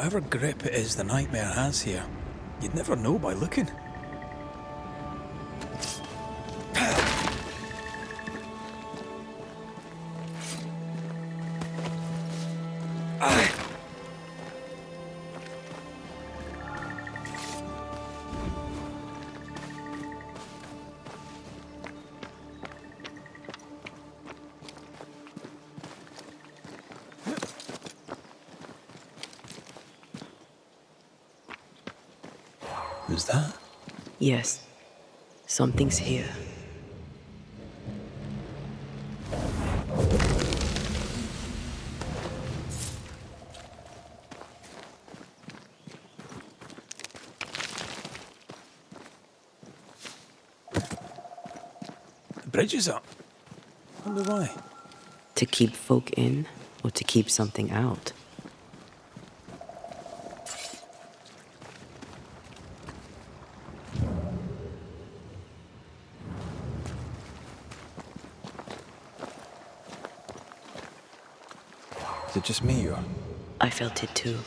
Whatever grip it is the nightmare has here, you'd never know by looking. Who's that? Yes, something's here. The bridge is up. Wonder why. To keep folk in, or to keep something out? Is it just me, or? I felt it too.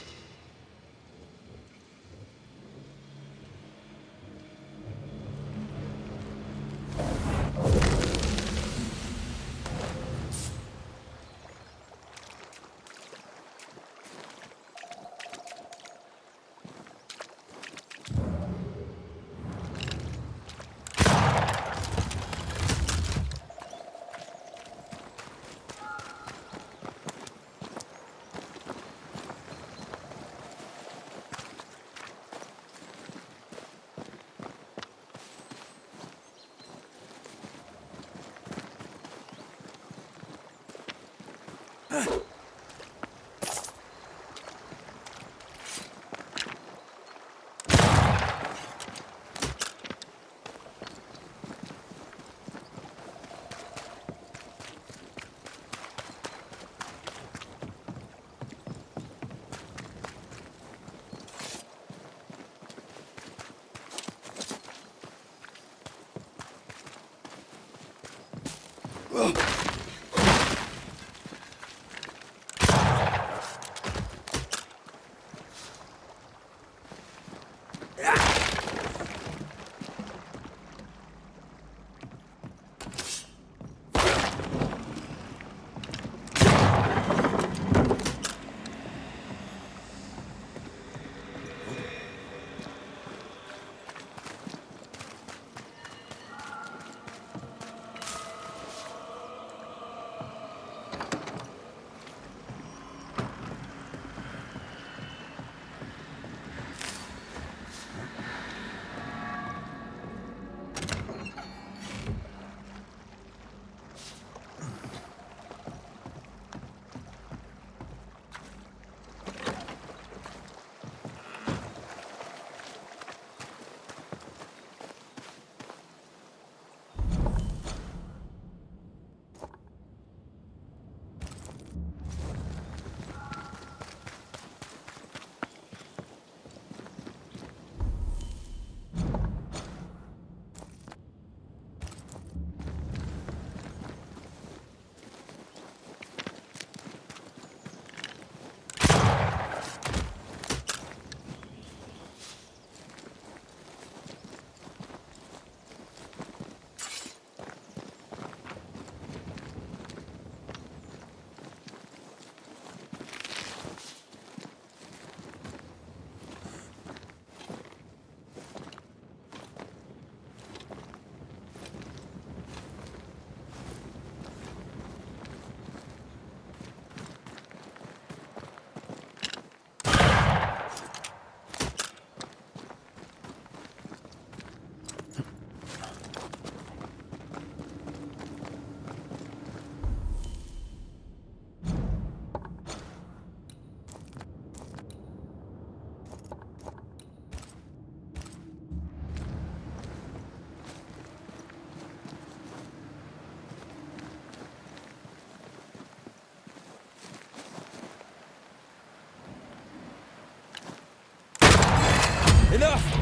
Enough!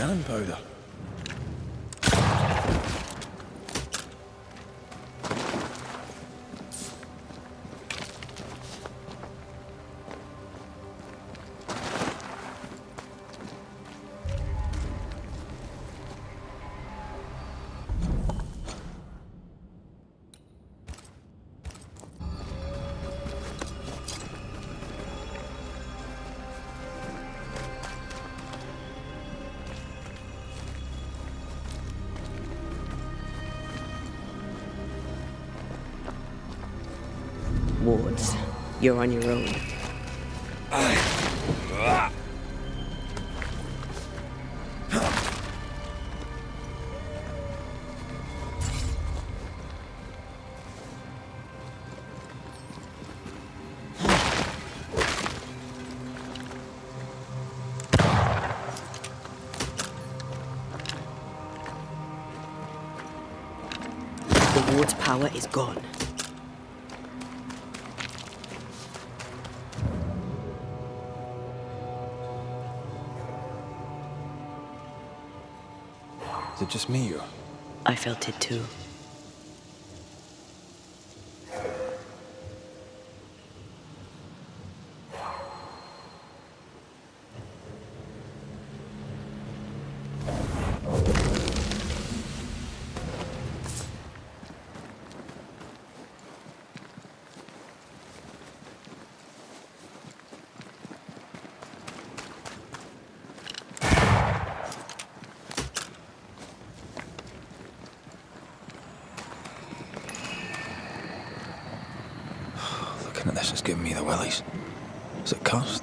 cannon powder. Wards, you're on your own. The ward's power is gone. Is it just me or? I felt it too. Looking at this is giving me the willies. What's it cost?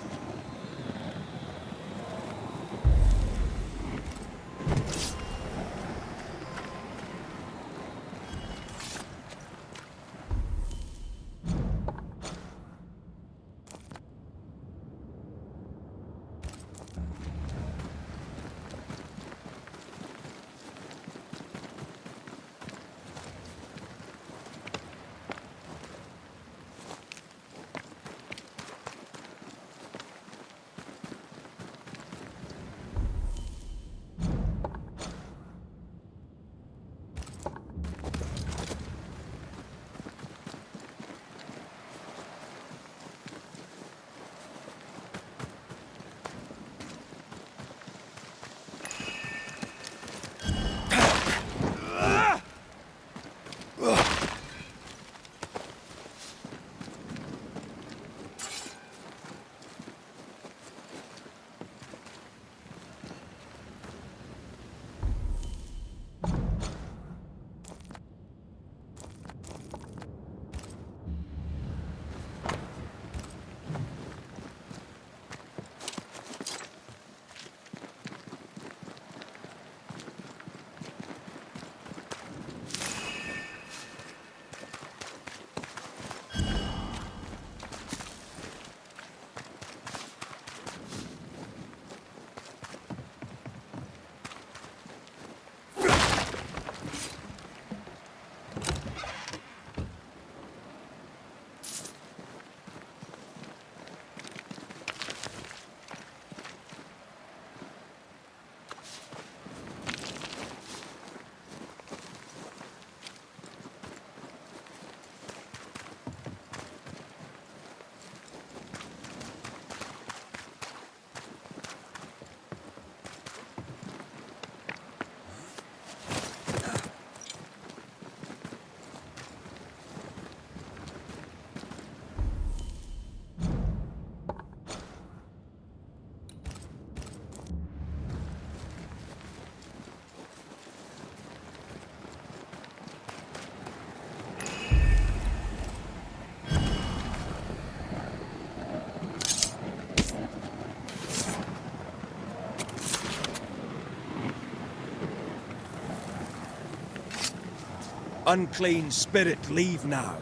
Unclean spirit, leave now.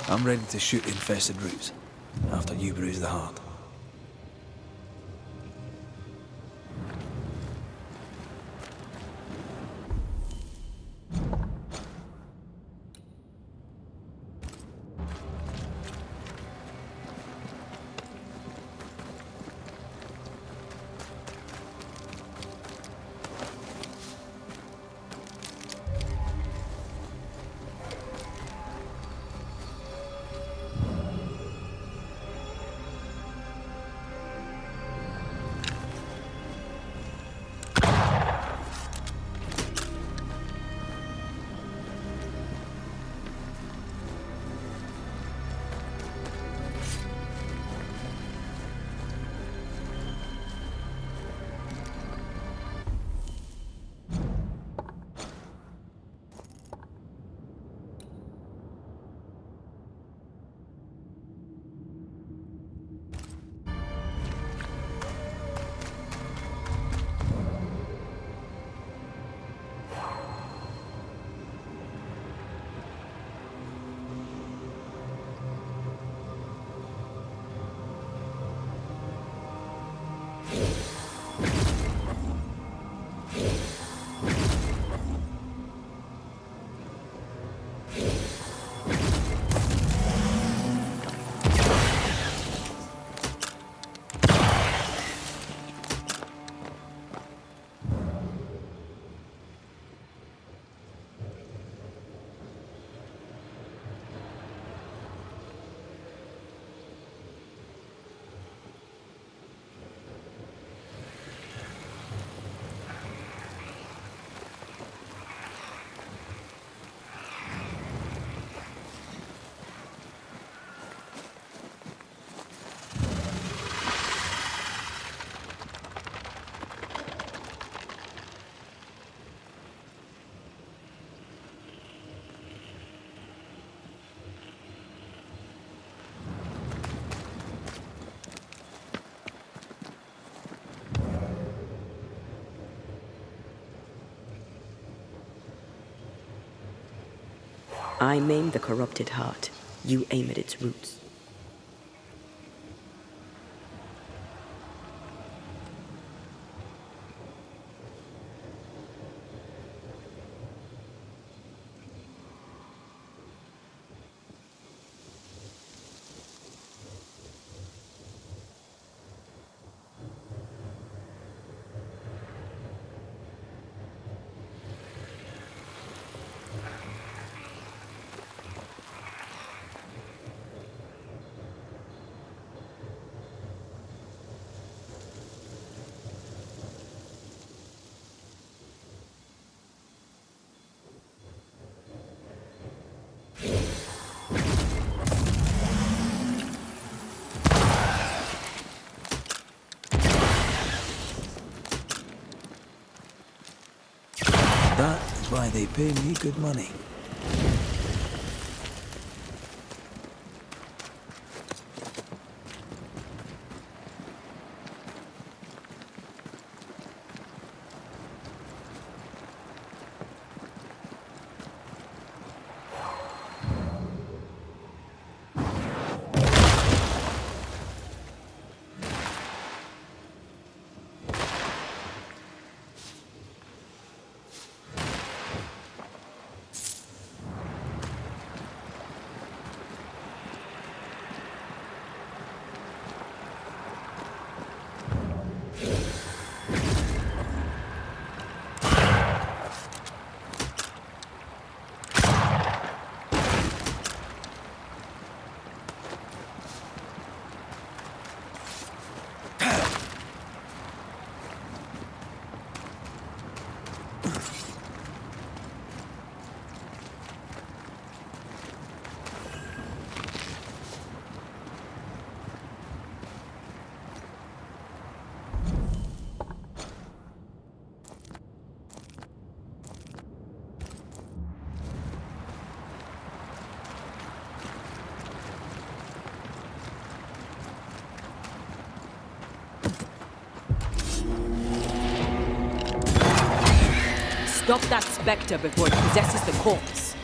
I'm ready to shoot infested roots, after you bruise the heart. I maim the corrupted heart. You aim at its roots. That is why they pay me good money. Stop that spectre before it possesses the corpse.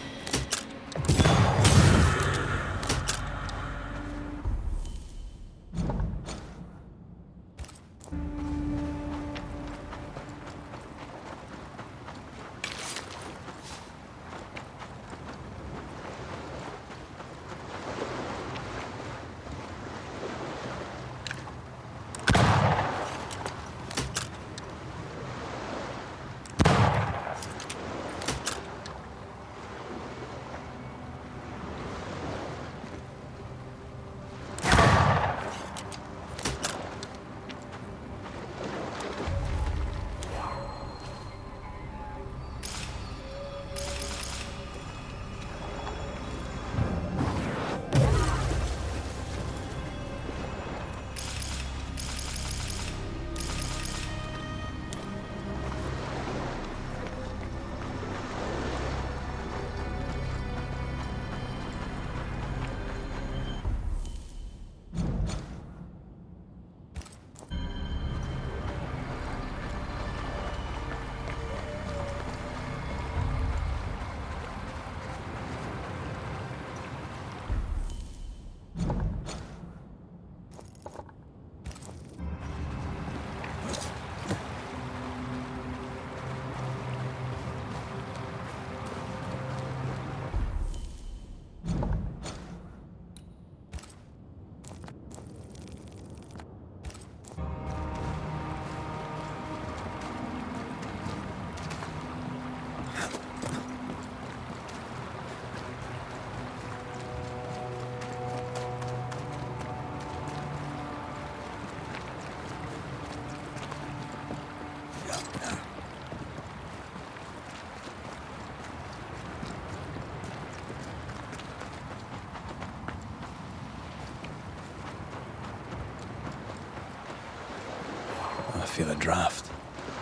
feel a draft.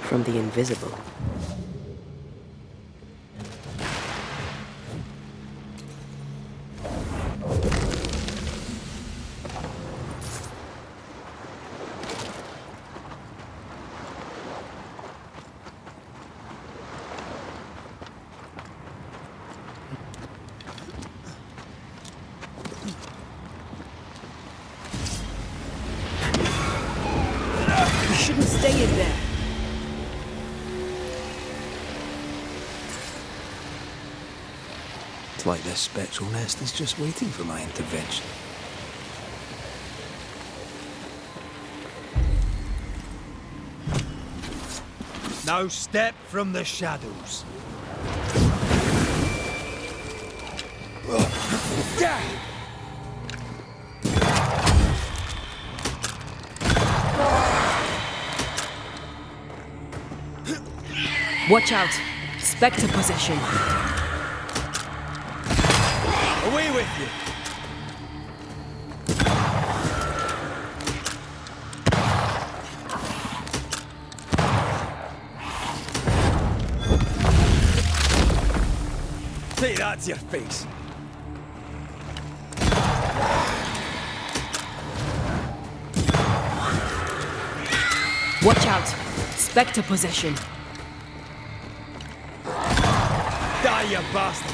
From the invisible. You shouldn't stay in there. It's like this spectral nest is just waiting for my intervention. Now step from the shadows. Watch out. Spectre possession. Away with you! Say that to your face. Watch out. Spectre possession. Die, you bastard!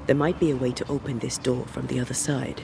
There might be a way to open this door from the other side.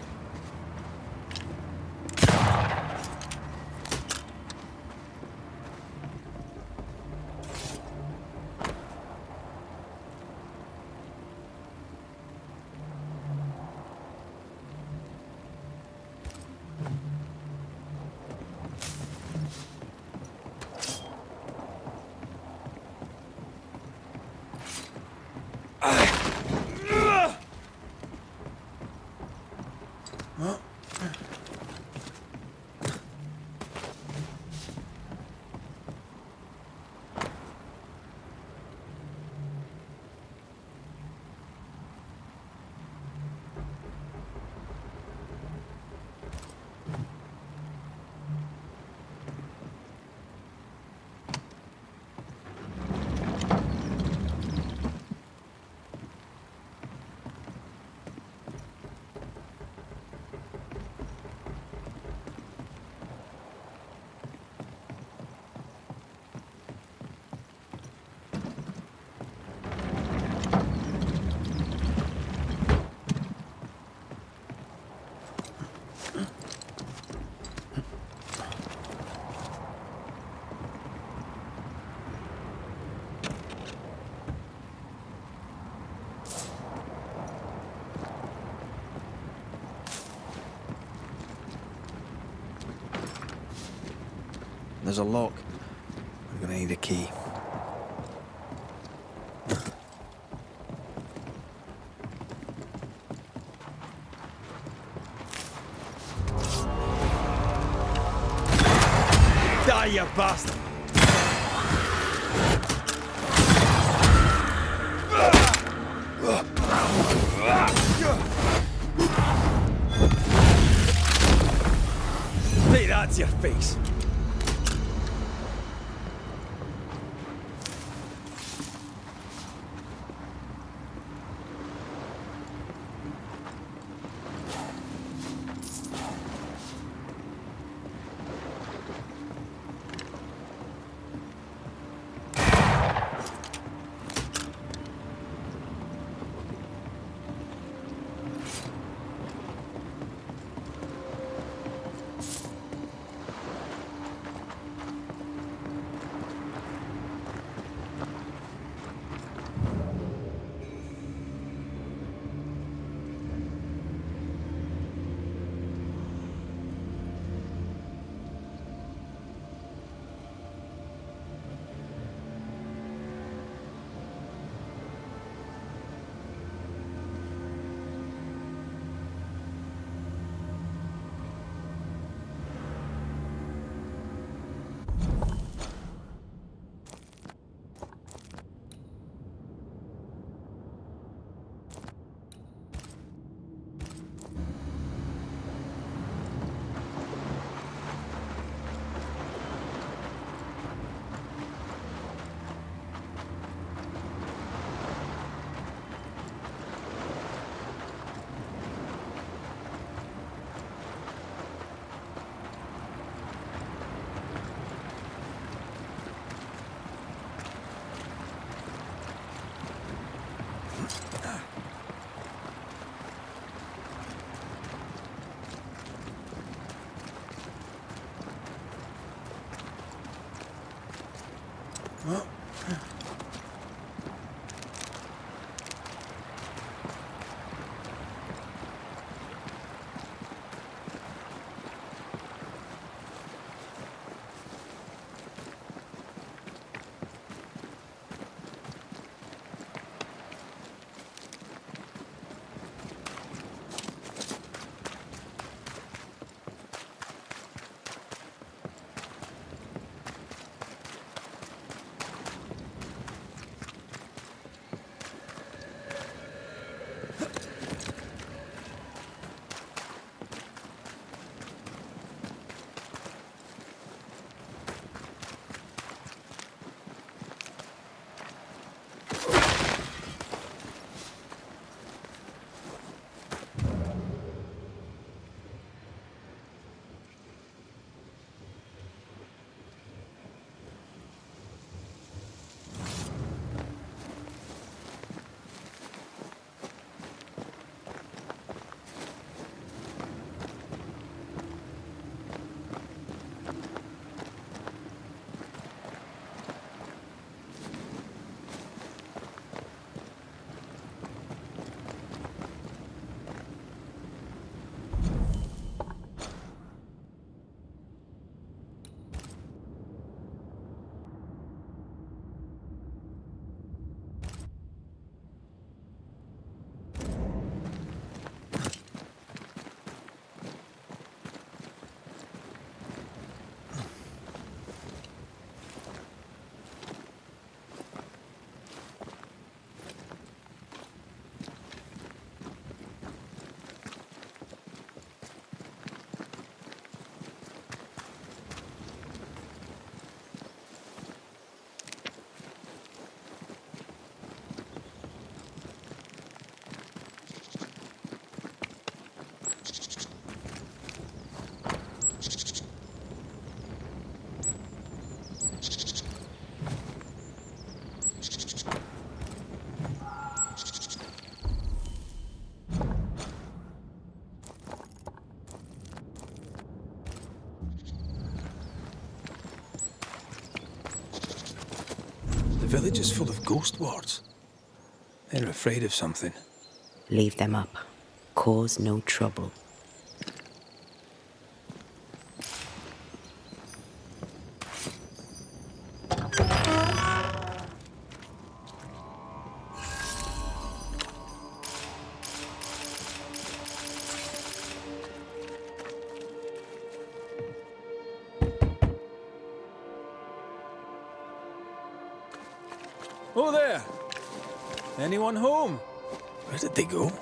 There's a lock. We're gonna need a key. Die, you bastard! Say that to your face. The village is full of ghost wards. They're afraid of something. Leave them up. Cause no trouble. Oh there! Anyone home? Where did they go?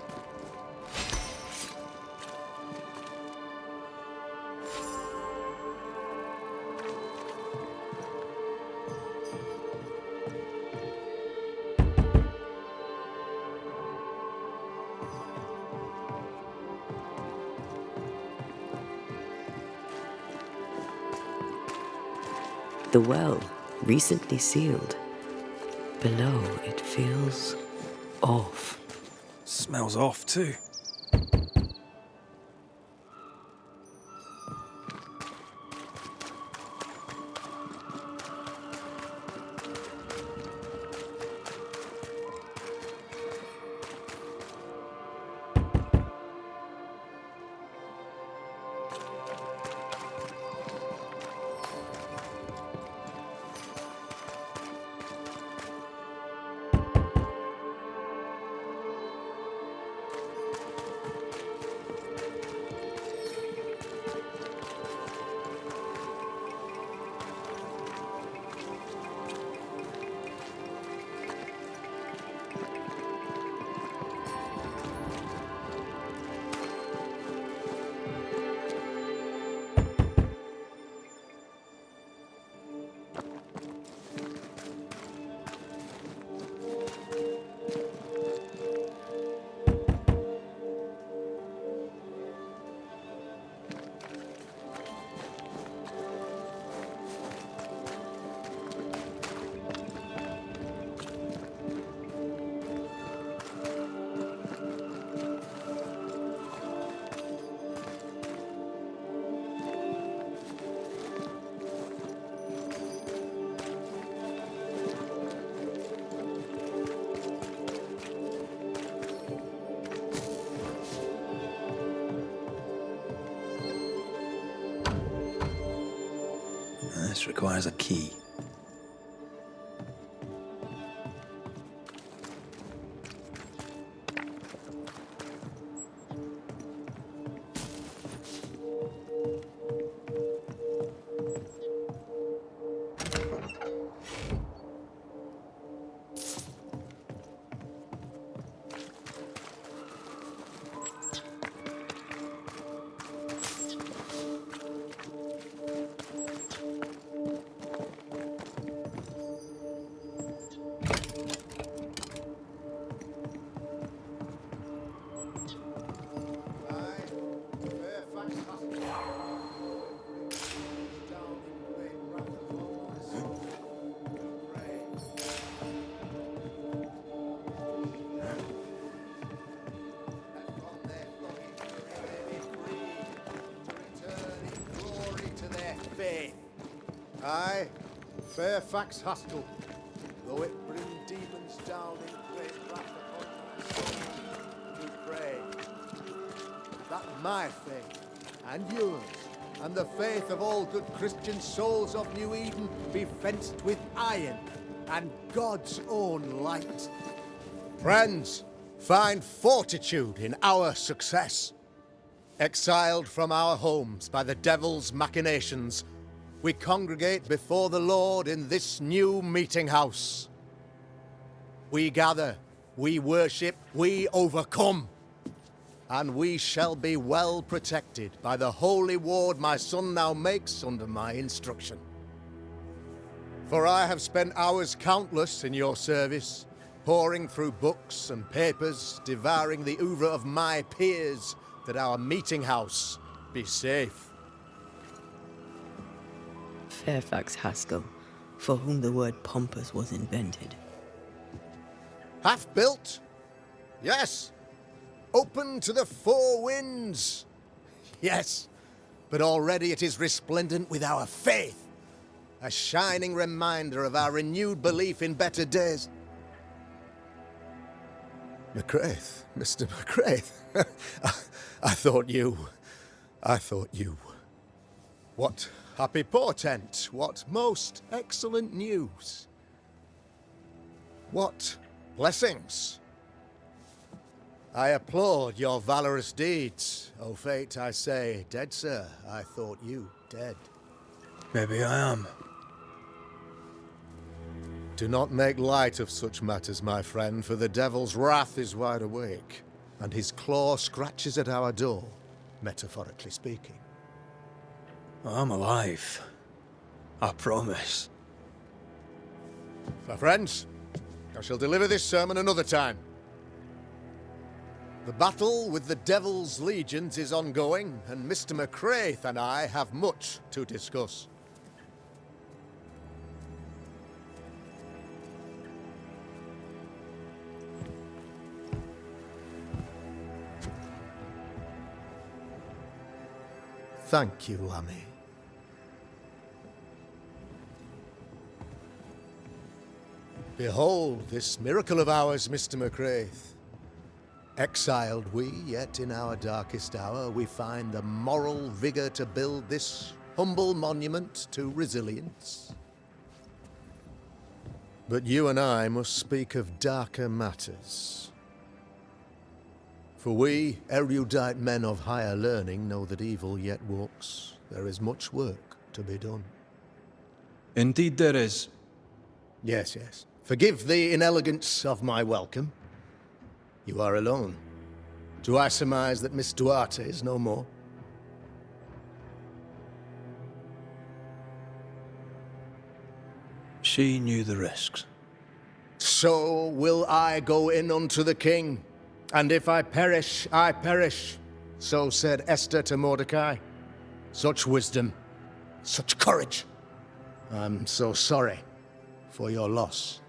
The well, recently sealed. Below, it feels off. Smells off too. And this requires a key. Aye, Fairfax Haskell, though it bring demons down in great wrath upon my soul, do pray that my faith and yours and the faith of all good Christian souls of New Eden be fenced with iron and God's own light. Friends, find fortitude in our success. Exiled from our homes by the devil's machinations, we congregate before the Lord in this new meeting house. We gather, we worship, we overcome. And we shall be well protected by the holy ward my son now makes under my instruction. For I have spent hours countless in your service, poring through books and papers, devouring the oeuvre of my peers, that our meeting house be safe. Fairfax Haskell, for whom the word pompous was invented. Half built? Yes. Open to the four winds? Yes. But already it is resplendent with our faith. A shining reminder of our renewed belief in better days. McCraith, Mr. McCraith. I thought you. What happy portent, what most excellent news. What blessings. I applaud your valorous deeds. O fate, I say, dead sir, I thought you dead. Maybe I am. Do not make light of such matters, my friend, for the devil's wrath is wide awake, and his claw scratches at our door, metaphorically speaking. I'm alive. I promise. My friends, I shall deliver this sermon another time. The battle with the devil's legions is ongoing, and Mr. McCraith and I have much to discuss. Thank you, Lammy. Behold this miracle of ours, Mr. McCraith. Exiled we, yet in our darkest hour we find the moral vigor to build this humble monument to resilience. But you and I must speak of darker matters. For we, erudite men of higher learning, know that evil yet walks. There is much work to be done. Indeed there is. Yes, yes. Forgive the inelegance of my welcome. You are alone. Do I surmise that Miss Duarte is no more? She knew the risks. So will I go in unto the king. And if I perish, I perish. So said Esther to Mordecai. Such wisdom, such courage. I'm so sorry for your loss.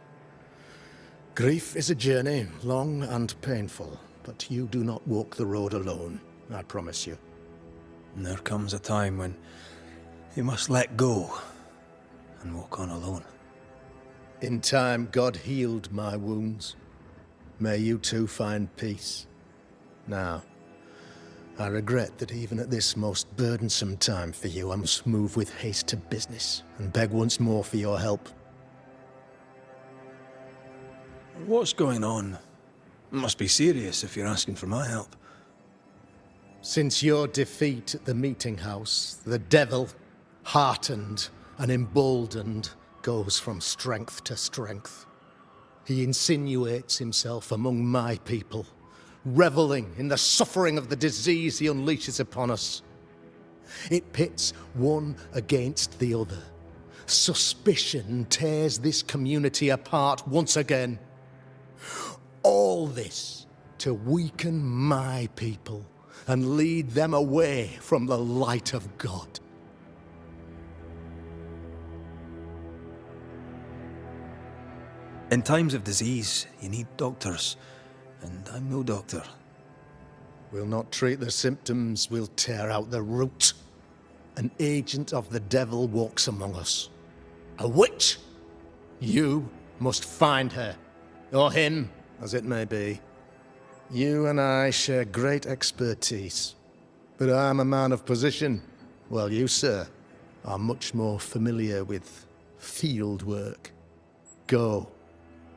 Grief is a journey, long and painful, but you do not walk the road alone, I promise you. And there comes a time when you must let go and walk on alone. In time, God healed my wounds. May you too find peace. Now, I regret that even at this most burdensome time for you, I must move with haste to business and beg once more for your help. What's going on? It must be serious if you're asking for my help. Since your defeat at the meeting house, the devil, heartened and emboldened, goes from strength to strength. He insinuates himself among my people, reveling in the suffering of the disease he unleashes upon us. It pits one against the other. Suspicion tears this community apart once again. All this to weaken my people and lead them away from the light of God. In times of disease, you need doctors, and I'm no doctor. We'll not treat the symptoms, we'll tear out the root. An agent of the devil walks among us. A witch! You must find her, or him, as it may be. You and I share great expertise, but I'm a man of position, while you, sir, are much more familiar with field work. Go,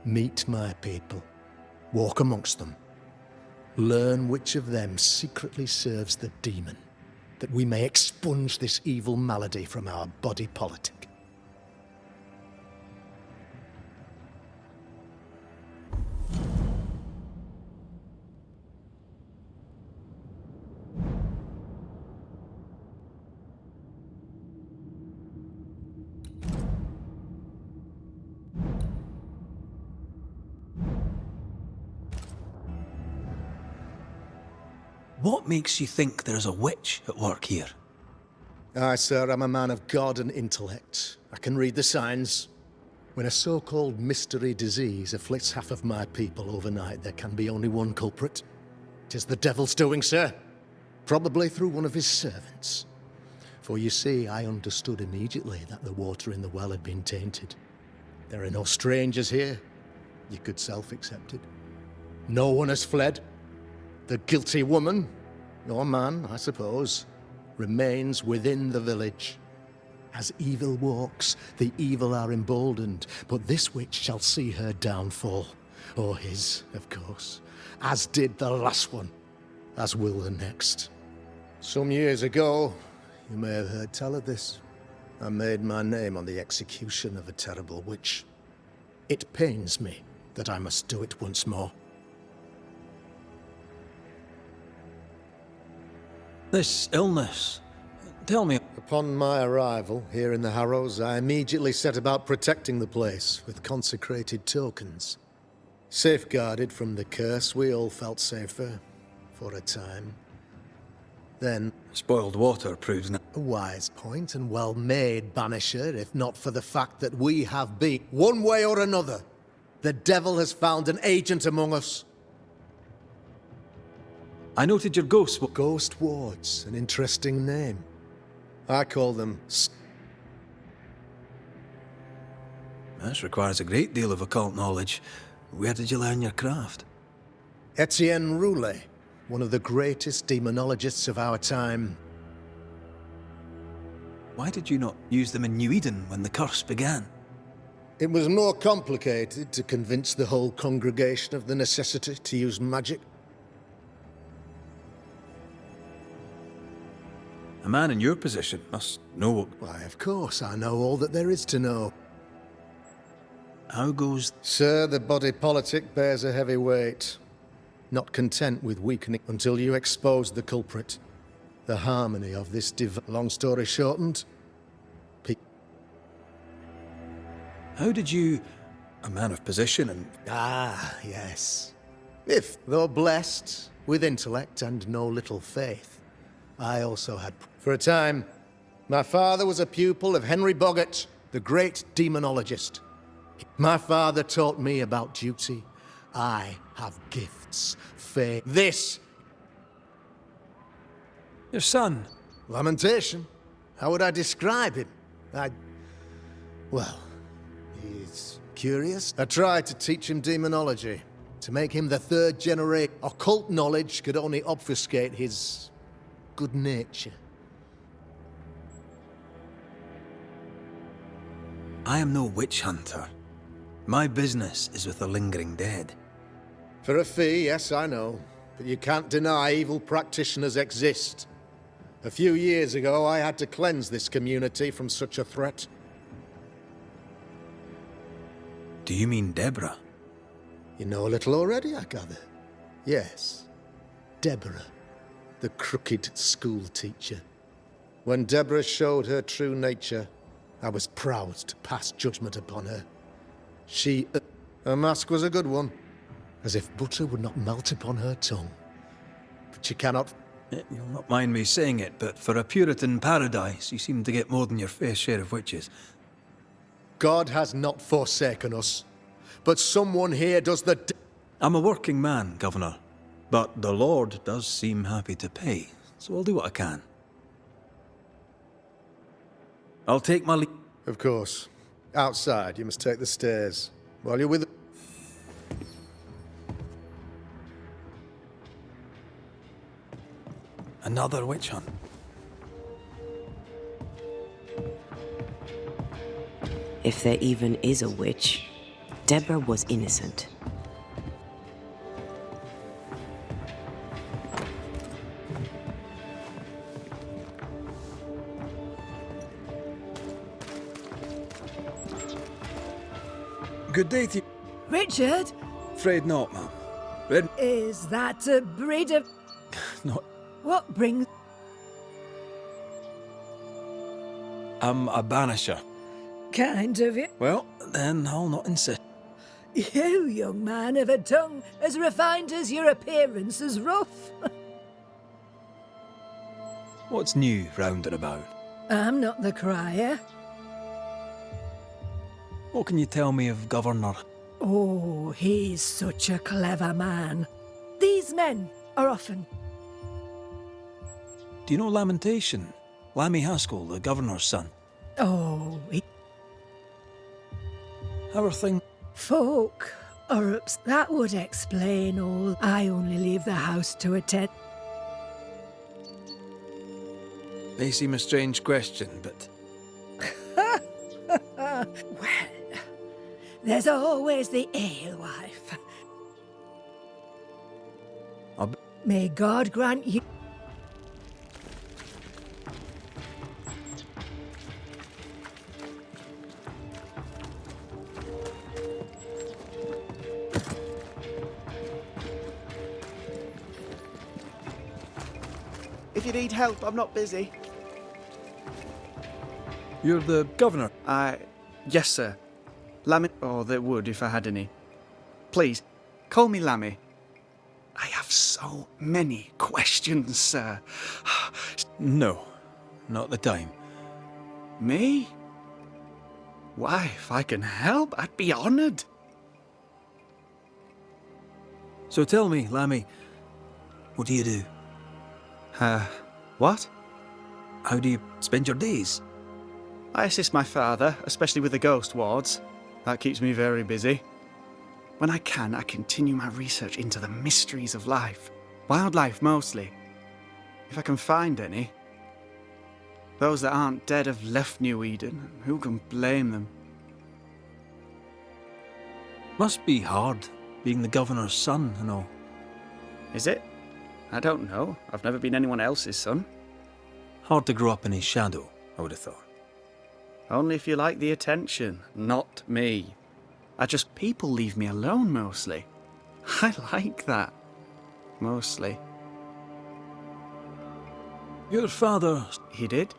meet my people, walk amongst them, learn which of them secretly serves the demon, that we may expunge this evil malady from our body politic. What makes you think there's a witch at work here? Aye, sir, I'm a man of God and intellect. I can read the signs. When a so-called mystery disease afflicts half of my people overnight, there can be only one culprit. 'Tis the devil's doing, sir. Probably through one of his servants. For you see, I understood immediately that the water in the well had been tainted. There are no strangers here. You could self-accept it. No one has fled. The guilty woman, or man, I suppose, remains within the village. As evil walks, the evil are emboldened, but this witch shall see her downfall. Or his, of course, as did the last one, as will the next. Some years ago, you may have heard tell of this, I made my name on the execution of a terrible witch. It pains me that I must do it once more. This illness, tell me. Upon my arrival here in the Harrows, I immediately set about protecting the place with consecrated tokens. Safeguarded from the curse, we all felt safer, for a time. Then, Spoiled water proves a wise point and well made, Banisher, if not for the fact that we have been, one way or another, the devil has found an agent among us. I noted your ghosts. Ghost wards, an interesting name. I call them... This requires a great deal of occult knowledge. Where did you learn your craft? Etienne Roulet, one of the greatest demonologists of our time. Why did you not use them in New Eden when the curse began? It was more complicated to convince the whole congregation of the necessity to use magic. A man in your position must know. Why, of course, I know all that there is to know. How goes... Sir, the body politic bears a heavy weight. Not content with weakening until you expose the culprit. The harmony of this long story shortened. How did you... A man of position and... Ah, yes. If, though blessed with intellect and no little faith, I also had... For a time, my father was a pupil of Henry Boggart, the great demonologist. My father taught me about duty. I have gifts, faith. This... Your son? Lamentation. How would I describe him? Well, he's curious. I tried to teach him demonology, to make him the third generation. Occult knowledge could only obfuscate his good nature. I am no witch hunter. My business is with the lingering dead. For a fee, yes, I know. But you can't deny evil practitioners exist. A few years ago, I had to cleanse this community from such a threat. Do you mean Deborah? You know a little already, I gather. Yes, Deborah, the crooked school teacher. When Deborah showed her true nature, I was proud to pass judgment upon her. Her mask was a good one, as if butter would not melt upon her tongue. But you cannot... You'll not mind me saying it, but for a Puritan paradise, you seem to get more than your fair share of witches. God has not forsaken us, but someone here does the... I'm a working man, Governor, but the Lord does seem happy to pay, so I'll do what I can. I'll take my leave. Of course. Outside, you must take the stairs. While you're with... Another witch hunt. If there even is a witch, Deborah was innocent. Good day to you. Richard, Afraid not, ma'am. Red... is that a breed of... Not... What brings... I'm a banisher. Kind of you. Well, then I'll not insist. You, young man, have a tongue as refined as your appearance is rough. What's new round and about? I'm not the crier. What can you tell me of Governor? Oh, he's such a clever man. These men are often... Do you know Lamentation? Lammy Haskell, the Governor's son. Oh, How are things? folk are ups. That would explain all. I only leave the house to attend. May seem a strange question, but... Well, there's always the alewife. May God grant you... If you need help, I'm not busy. You're the Governor. Yes, sir. Lammy... Oh, there would if I had any. Please, call me Lammy. I have so many questions, sir. No, not the time. Me? Why, if I can help, I'd be honoured. So tell me, Lammy, what do you do? What? How do you spend your days? I assist my father, especially with the ghost wards. That keeps me very busy. When I can, I continue my research into the mysteries of life. Wildlife, mostly. If I can find any. Those that aren't dead have left New Eden. Who can blame them? Must be hard, being the Governor's son and all. Is it? I don't know. I've never been anyone else's son. Hard to grow up in his shadow, I would have thought. Only if you like the attention, not me. People leave me alone, mostly. I like that. Mostly. Your father... He did?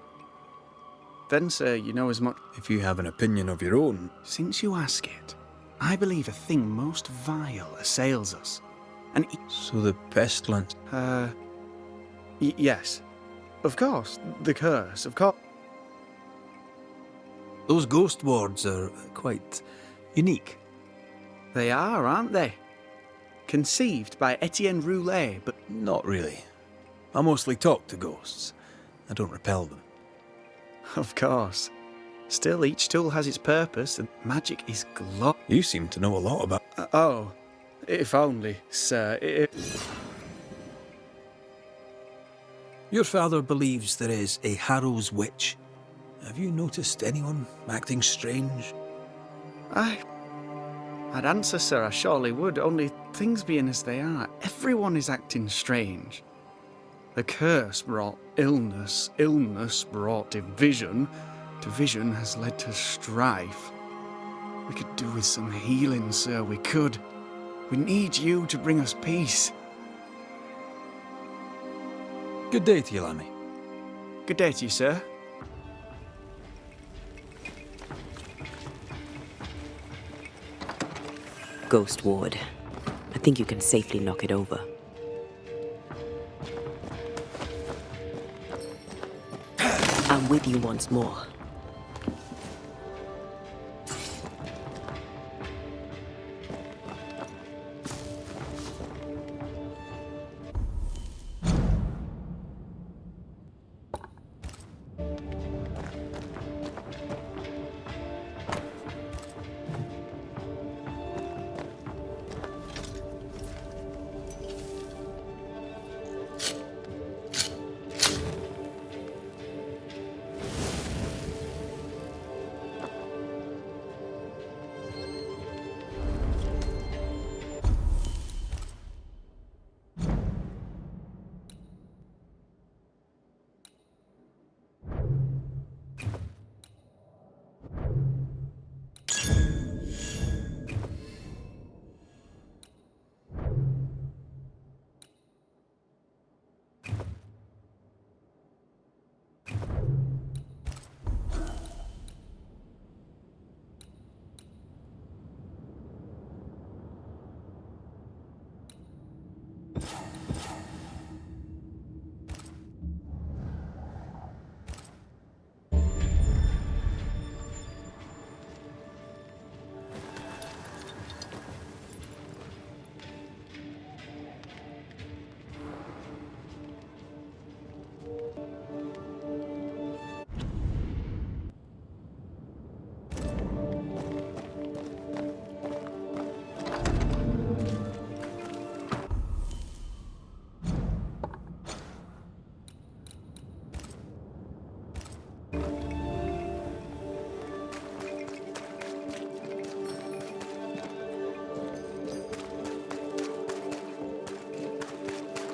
Then, sir, you know as much... If you have an opinion of your own... Since you ask it, I believe a thing most vile assails us. And So the pestilence... yes. Of course. The curse, of course. Those ghost wards are quite unique. They are, aren't they? Conceived by Etienne Roulet, but... Not really. I mostly talk to ghosts. I don't repel them. Of course. Still, each tool has its purpose, and magic is You seem to know a lot about... oh, if only, sir. Your father believes there is a Harrow's witch. Have you noticed anyone acting strange? I'd answer, sir, I surely would, only things being as they are, everyone is acting strange. The curse brought illness, illness brought division, division has led to strife. We could do with some healing, sir, we could. We need you to bring us peace. Good day to you, Lammy. Good day to you, sir. Ghost Ward. I think you can safely knock it over. I'm with you once more.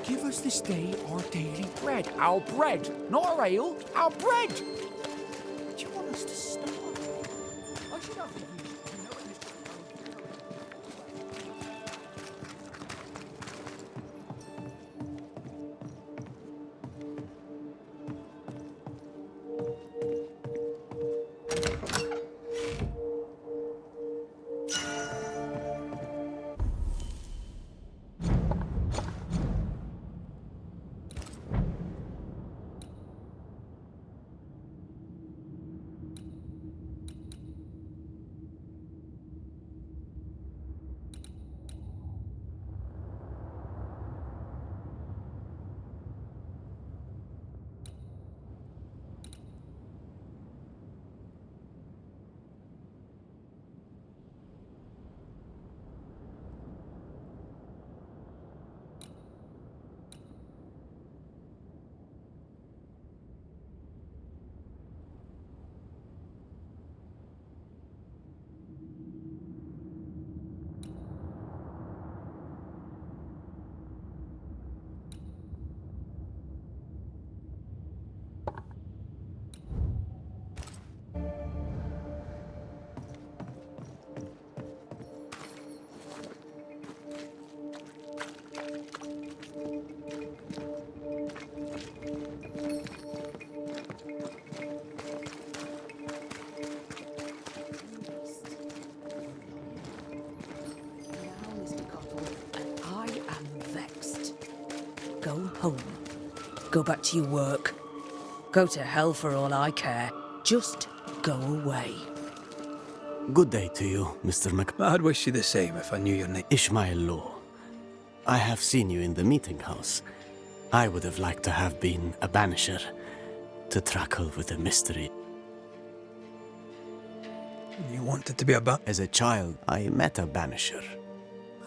Give us this day our daily bread. Our bread, not our ale, our bread! Do you want us to starve? I should have Go home. Go back to your work. Go to hell for all I care. Just go away. Good day to you, Mr. I'd wish you the same if I knew your name. Ishmael Law. I have seen you in the meeting house. I would have liked to have been a banisher, to tackle with the mystery. You wanted to be a As a child, I met a banisher.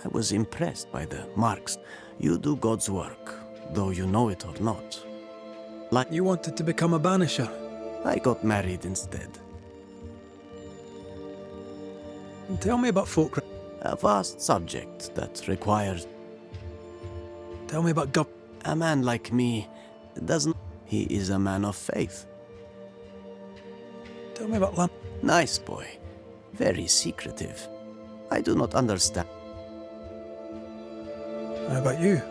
I was impressed by the marks. You do God's work, though you know it or not. Like You wanted to become a banisher. I got married instead. Tell me about folk. A vast subject that requires Tell me about a man like me. Doesn't he is a man of faith. Tell me about land. Nice boy. Very secretive. I do not understand. How about you?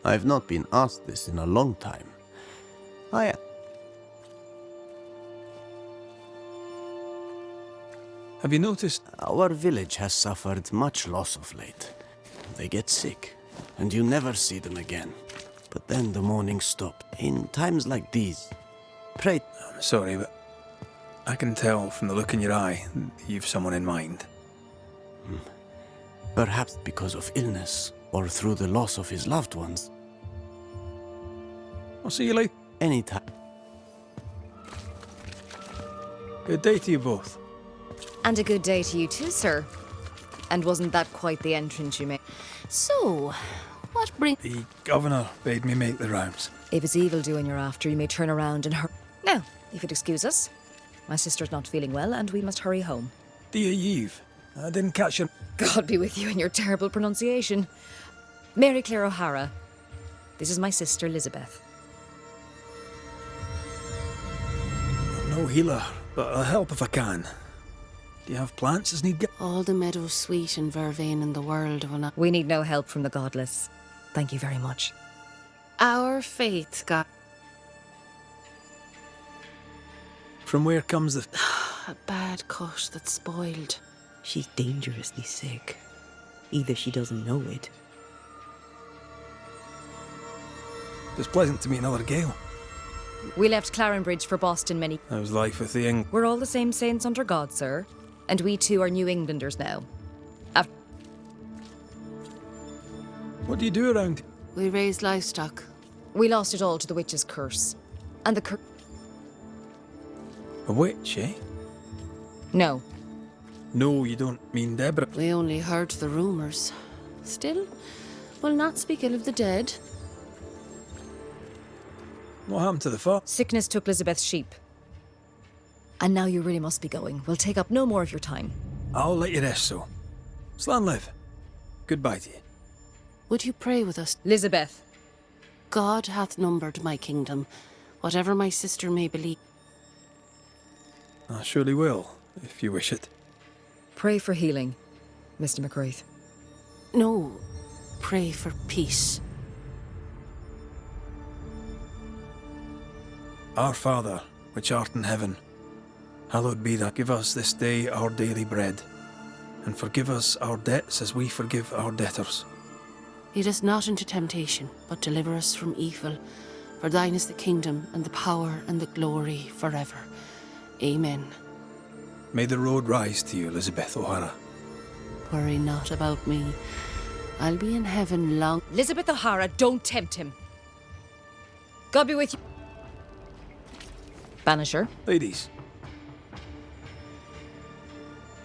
I've not been asked this in a long time. Have you noticed? Our village has suffered much loss of late. They get sick, and you never see them again. But then the mourning stopped. In times like these, pray. I'm sorry, but I can tell from the look in your eye that you've someone in mind. Perhaps because of illness, or through the loss of his loved ones. I'll see you later. Anytime. Good day to you both. And a good day to you too, sir. And wasn't that quite the entrance you made? So, what brings... The governor bade me make the rounds. If it's evil doing you're after, you may turn around and hurry. Now, if you'd excuse us. My sister's not feeling well, and we must hurry home. Dear Yves, I didn't catch your... God be with you in your terrible pronunciation. Mary Claire O'Hara. This is my sister, Elizabeth. I'm no healer, but I'll help if I can. Do you have plants as need... All the meadows sweet and vervain in the world will not... We need no help from the godless. Thank you very much. Our faith, God. From where comes the... A bad cut that's spoiled. She's dangerously sick. Either she doesn't know it. It's pleasant to meet another Gale. We left Clarenbridge for Boston many... How's life with the Eng... We're all the same saints under God, sir. And we too are New Englanders now. What do you do around... We raise livestock. We lost it all to the witch's curse. And the A witch, eh? No. No, you don't mean Deborah. We only heard the rumours. Still, we'll not speak ill of the dead. What happened to the farm? Sickness took Elizabeth's sheep. And now you really must be going. We'll take up no more of your time. I'll let you rest, so. Slan live. Goodbye to you. Would you pray with us? Elizabeth. God hath numbered my kingdom, whatever my sister may believe. I surely will, if you wish it. Pray for healing, Mr. McGrath. No, pray for peace. Our Father, which art in heaven, hallowed be thy. Give us this day our daily bread, and forgive us our debts as we forgive our debtors. Lead us not into temptation, but deliver us from evil. For thine is the kingdom, and the power, and the glory, forever. Amen. May the road rise to you, Elizabeth O'Hara. Worry not about me. I'll be in heaven long... Elizabeth O'Hara, don't tempt him. God be with you. Banisher. Ladies,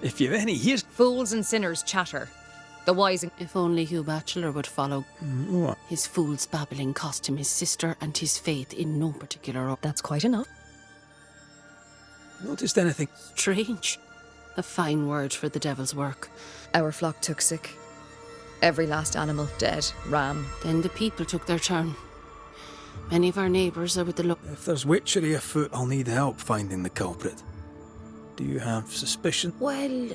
if you've any, here's... Fools and sinners chatter. The wise and... If only Hugh Bachelor would follow. What? His fool's babbling cost him his sister and his faith in no particular... That's quite enough. Noticed anything? Strange. A fine word for the devil's work. Our flock took sick. Every last animal dead. Ram. Then the people took their turn. Many of our neighbours are with the look... If there's witchery afoot, I'll need help finding the culprit. Do you have suspicion? Well,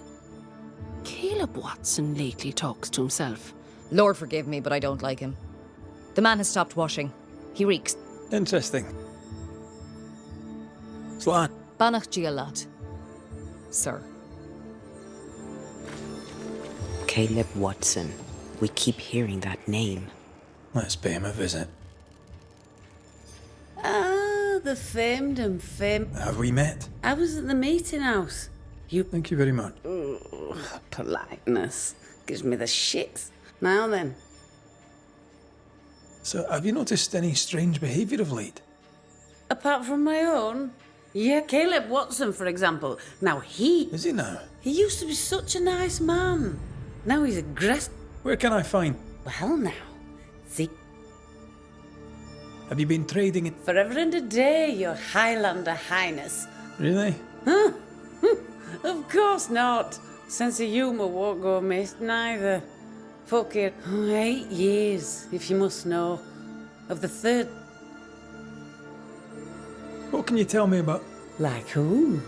Caleb Watson lately talks to himself. Lord forgive me, but I don't like him. The man has stopped washing. He reeks. Interesting. Slan. Banach Gialat. Sir. Caleb Watson. We keep hearing that name. Let's pay him a visit. Ah, the famed and famed. Have we met? I was at the meeting house. You... Thank you very much. Ugh, politeness gives me the shits. Now then. So, have you noticed any strange behaviour of late? Apart from my own? Yeah, Caleb Watson, for example. Now he... Is he now? He used to be such a nice man. Now he's aggressive. Where can I find... Well now, see... Have you been trading in... Forever and a day, your Highlander Highness. Really? Of course not. Sense of humour won't go amiss, neither. Fuck it. 8 years, if you must know. Of the third... What can you tell me about... Like whom?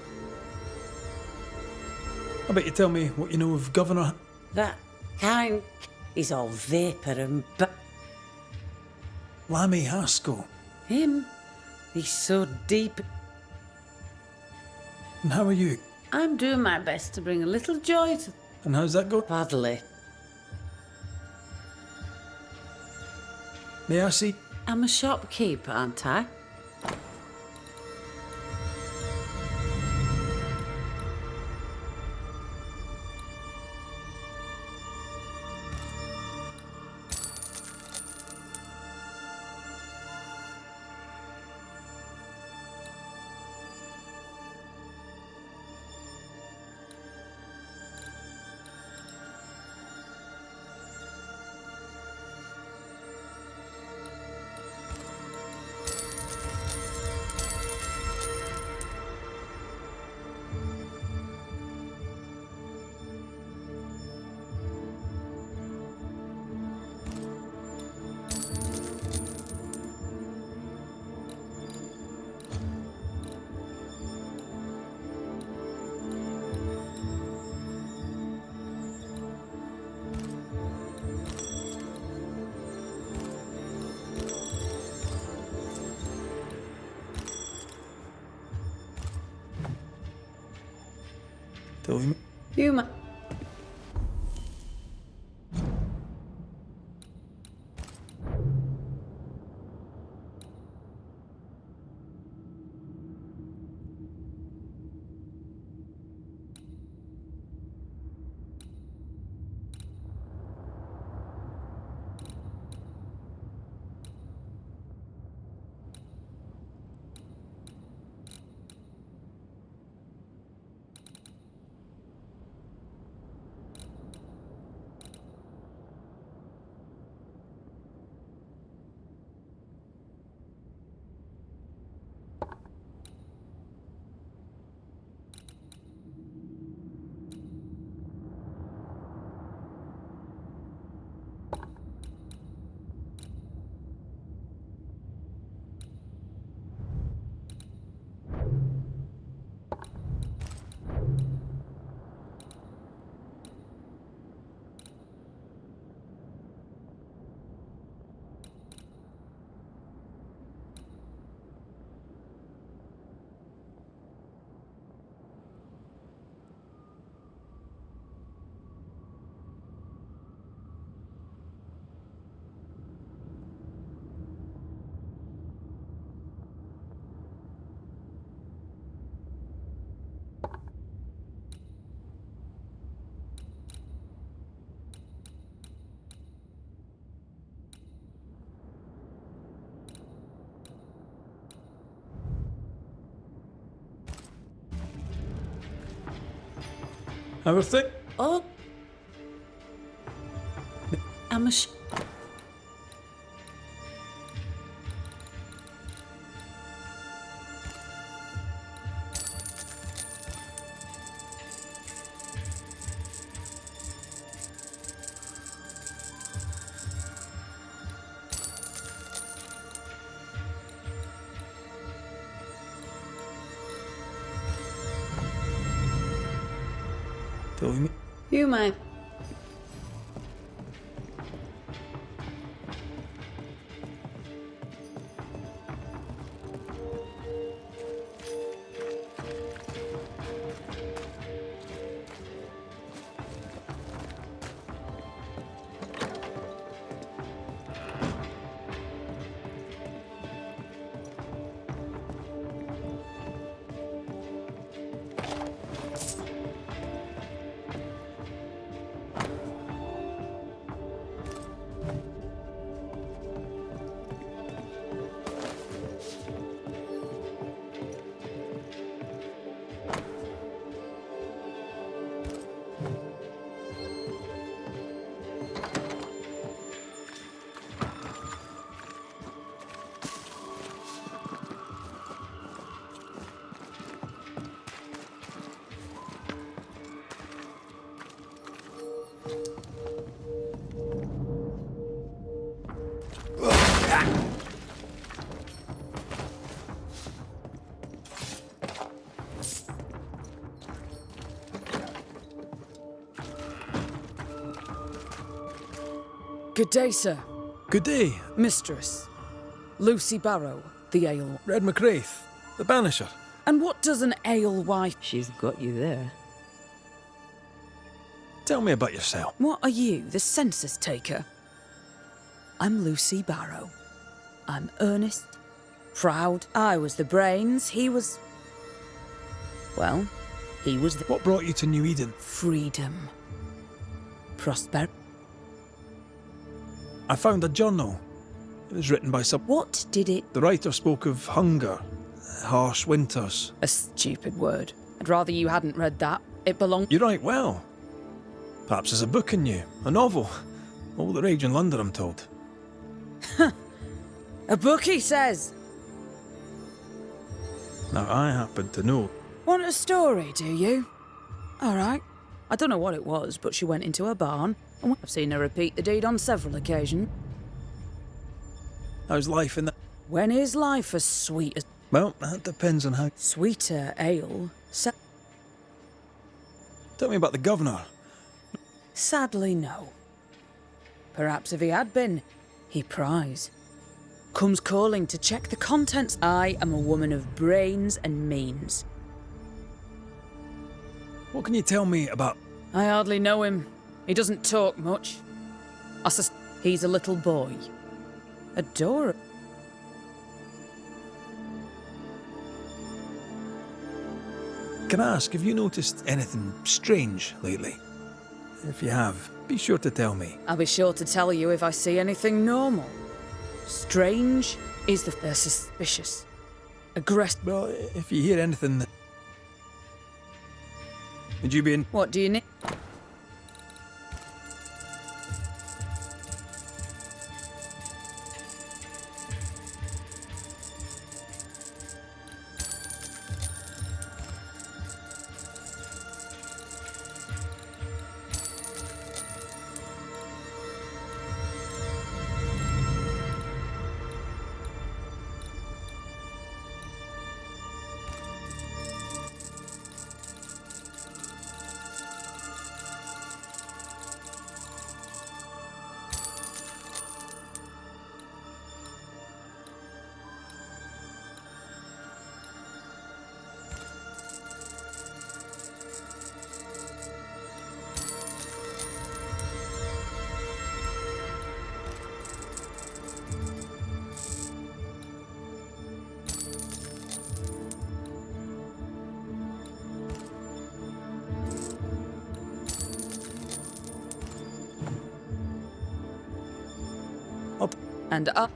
I bet you tell me what you know of Governor... That kind is all vapour and Lammy Haskell. Him? He's so deep. And how are you? I'm doing my best to bring a little joy to... And how's that go? Badly. May I see? I'm a shopkeeper, aren't I? Tell him. Humour. Everything? Oh. I'm a Tell him. You might. Good day, sir. Good day, Mistress. Lucy Barrow, the ale. Red McCraith, the Banisher. And what does an alewife... She's got you there. Tell me about yourself. What are you, the census taker? I'm Lucy Barrow. I'm earnest, proud. I was the brains, he was... Well, he was the... What brought you to New Eden? Freedom. Prosperity. I found a journal. It was written by some... What did it... The writer spoke of hunger, harsh winters. A stupid word. I'd rather you hadn't read that. It belonged... You write well. Perhaps there's a book in you, a novel. All the rage in London, I'm told. A book, he says. Now, I happen to know. Want a story, do you? All right. I don't know what it was, but she went into a barn, and I've seen her repeat the deed on several occasions. How's life in that? When is life as sweet as... Well, that depends on how... Sweeter ale. Tell me about the governor. Sadly, no. Perhaps if he had been, he'd prize. Comes calling to check the contents. I am a woman of brains and means. What can you tell me about... I hardly know him. He doesn't talk much. He's a little boy. Adorable. Can I ask, have you noticed anything strange lately? If you have, be sure to tell me. I'll be sure to tell you if I see anything normal. Strange is they're suspicious. Aggressive. Well, if you hear anything that... Would you be in... What do you need? Up. And up.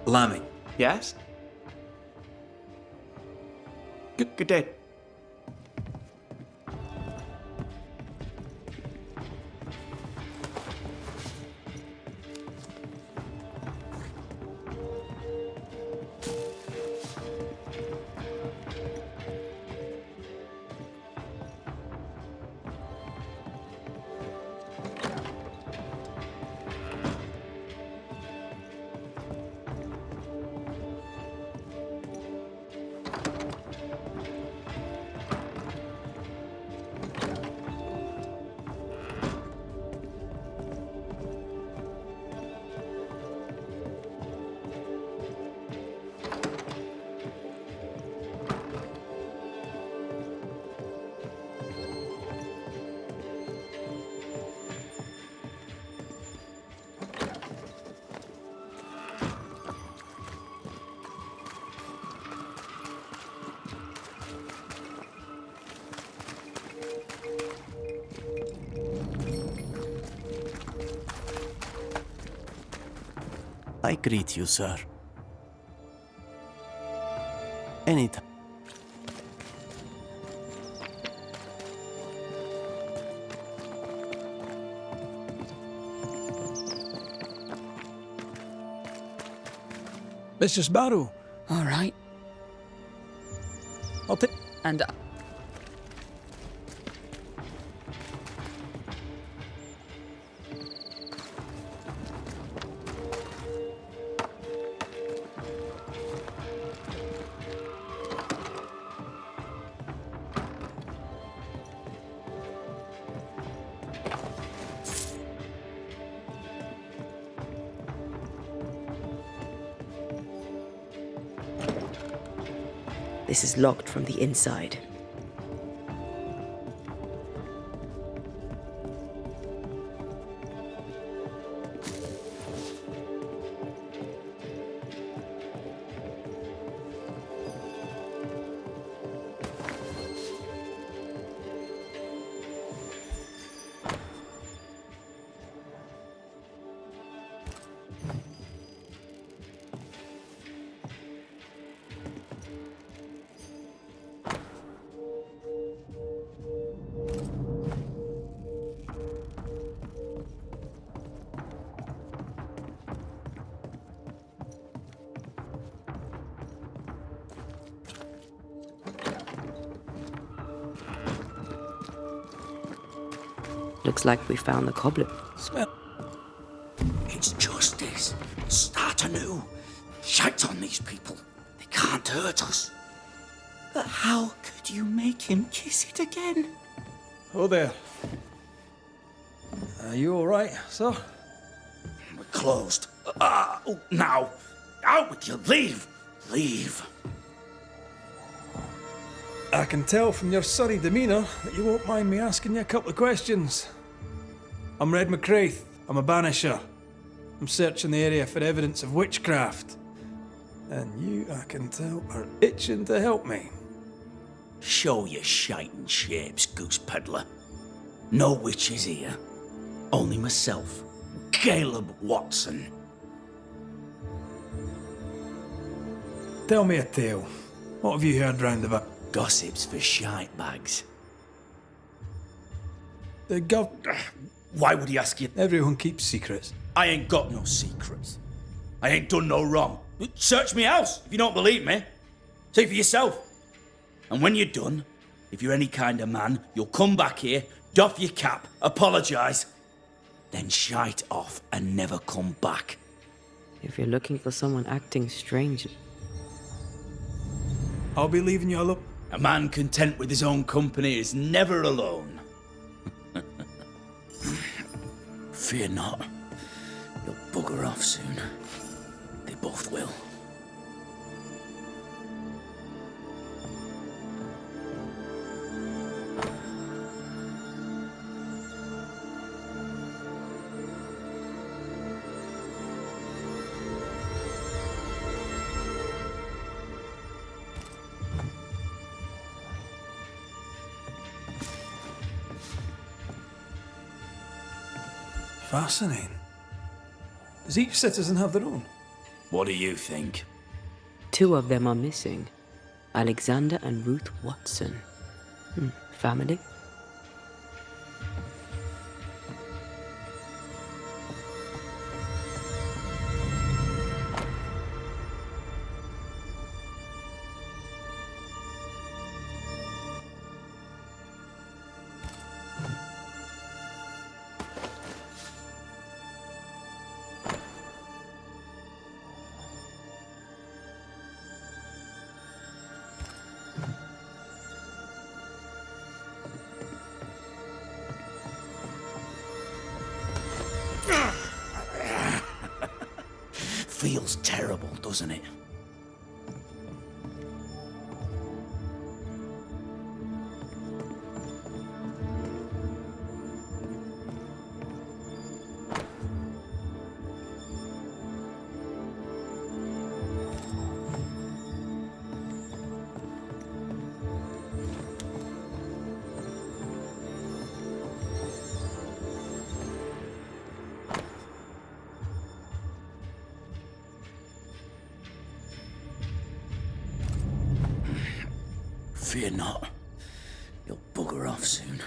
Lambing. Yes? Good day. I greet you, sir. Anytime. Mr. Barrow. All right. I'll take... And This is locked from the inside. Looks like we found the cobbler. Smell. It's justice. Start anew. Shite on these people. They can't hurt us. But how could you make him kiss it again? Oh, there. Are you all right, sir? We're closed. Now. Out with you. Leave. Leave. I can tell from your surly demeanour that you won't mind me asking you a couple of questions. I'm Red McCraith. I'm a banisher. I'm searching the area for evidence of witchcraft. And you, I can tell, are itching to help me. Show your shiting shapes, goose peddler. No witches here. Only myself, Caleb Watson. Tell me a tale. What have you heard round about? Gossips for shite bags. The gov... Why would he ask you? Everyone keeps secrets. I ain't got no secrets. I ain't done no wrong. Search me house if you don't believe me. See for yourself. And when you're done, if you're any kind of man, you'll come back here, doff your cap, apologise, then shite off and never come back. If you're looking for someone acting strange, I'll be leaving you alone. A man content with his own company is never alone. Fear not. You'll bugger off soon. They both will. Fascinating. Does each citizen have their own? What do you think? 2 of them are missing. Alexander and Ruth Watson. Family? Feels terrible, doesn't it? Fear not. You'll bugger off soon.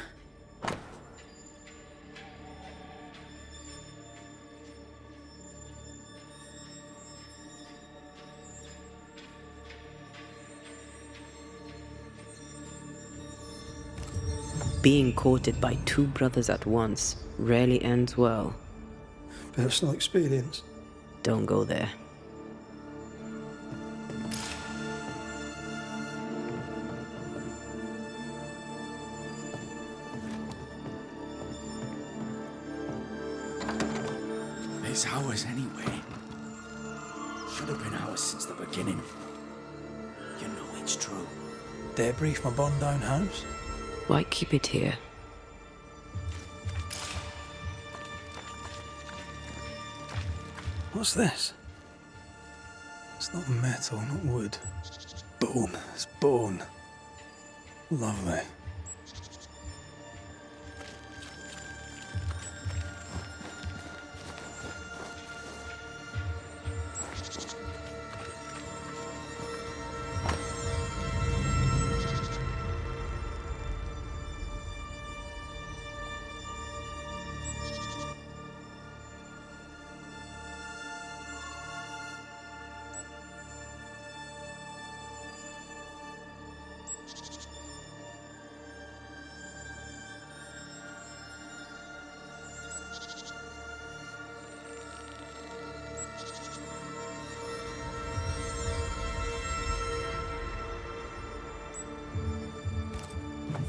Being courted by two brothers at once rarely ends well. Personal experience. Don't go there. It's ours anyway. Should have been ours since the beginning. You know it's true. Debris from a burned down house? Why keep it here? What's this? It's not metal, not wood. Bone. It's bone. Lovely.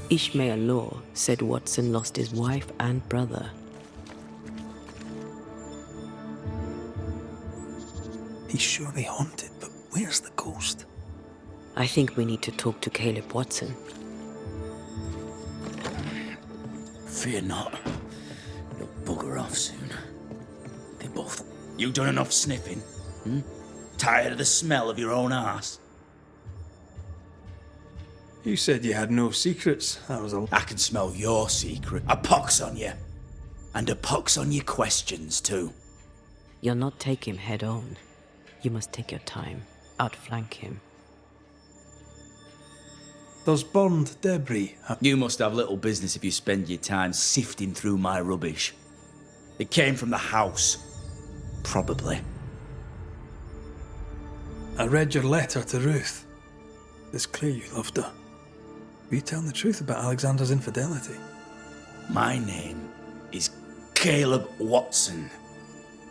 Ishmael Law said Watson lost his wife and brother. He's surely haunted, but where's the ghost? I think we need to talk to Caleb Watson. Fear not. You'll bugger off soon. They both... You done enough sniffing? Tired of the smell of your own arse? You said you had no secrets. That was a... I can smell your secret. A pox on you. And a pox on your questions, too. You'll not take him head on. You must take your time. Outflank him. There's burned debris. You must have little business if you spend your time sifting through my rubbish. It came from the house. Probably. I read your letter to Ruth. It's clear you loved her. Were you telling the truth about Alexander's infidelity? My name is Caleb Watson.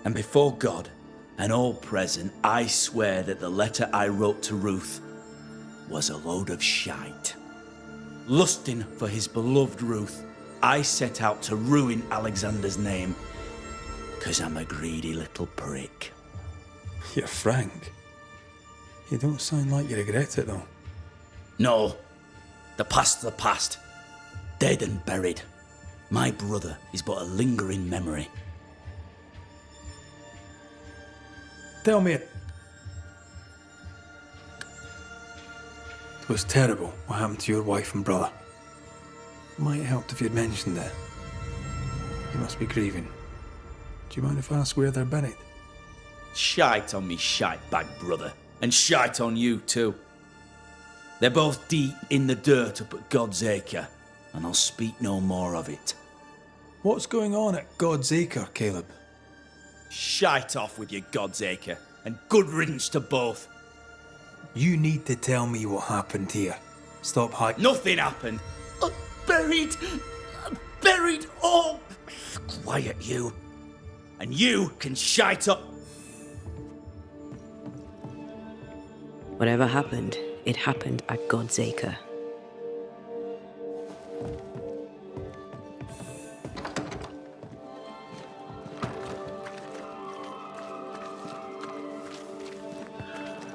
And before God and all present, I swear that the letter I wrote to Ruth was a load of shite. Lusting for his beloved Ruth, I set out to ruin Alexander's name, 'cause I'm a greedy little prick. You're frank. You don't sound like you regret it, though. No. The past's the past. Dead and buried. My brother is but a lingering memory. Tell me it. It was terrible what happened to your wife and brother. Might have helped if you'd mentioned it. You must be grieving. Do you mind if I ask where they're buried? Shite on me shite bag brother. And shite on you too. They're both deep in the dirt up at God's Acre, and I'll speak no more of it. What's going on at God's Acre, Caleb? Shite off with your God's Acre, and good riddance to both. You need to tell me what happened here. Stop hiding. Nothing happened. Buried. Buried. Oh, quiet you. And you can shite up. Whatever happened, it happened at God's Acre.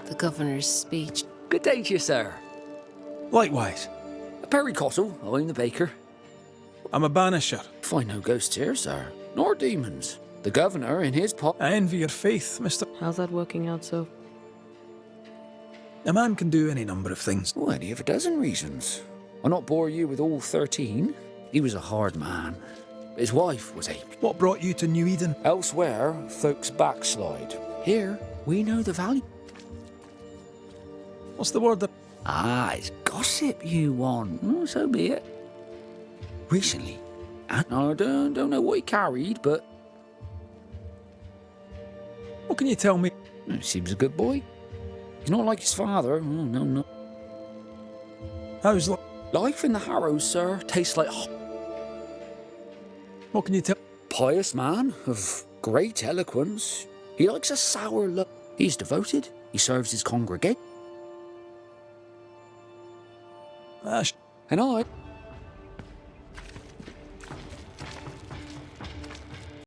The governor's speech. Good day to you, sir. Likewise. Perry Cottle, I'm the baker. I'm a banisher. Find no ghosts here, sir, nor demons. The governor in his pot. I envy your faith, Mr. How's that working out so? A man can do any number of things. Oh, any of a dozen reasons. I'll not bore you with all 13. He was a hard man. His wife was a... What brought you to New Eden? Elsewhere, folks backslide. Here, we know the value. What's the word that... Ah, it's gossip you want. Oh, so be it. Recently, I don't know what he carried, but... What can you tell me? Seems a good boy. He's not like his father. Oh, no. How's life in the Harrows, sir, tastes like What can you tell? Pious man of great eloquence. He likes a sour love. He's devoted. He serves his congregation. Ah, And I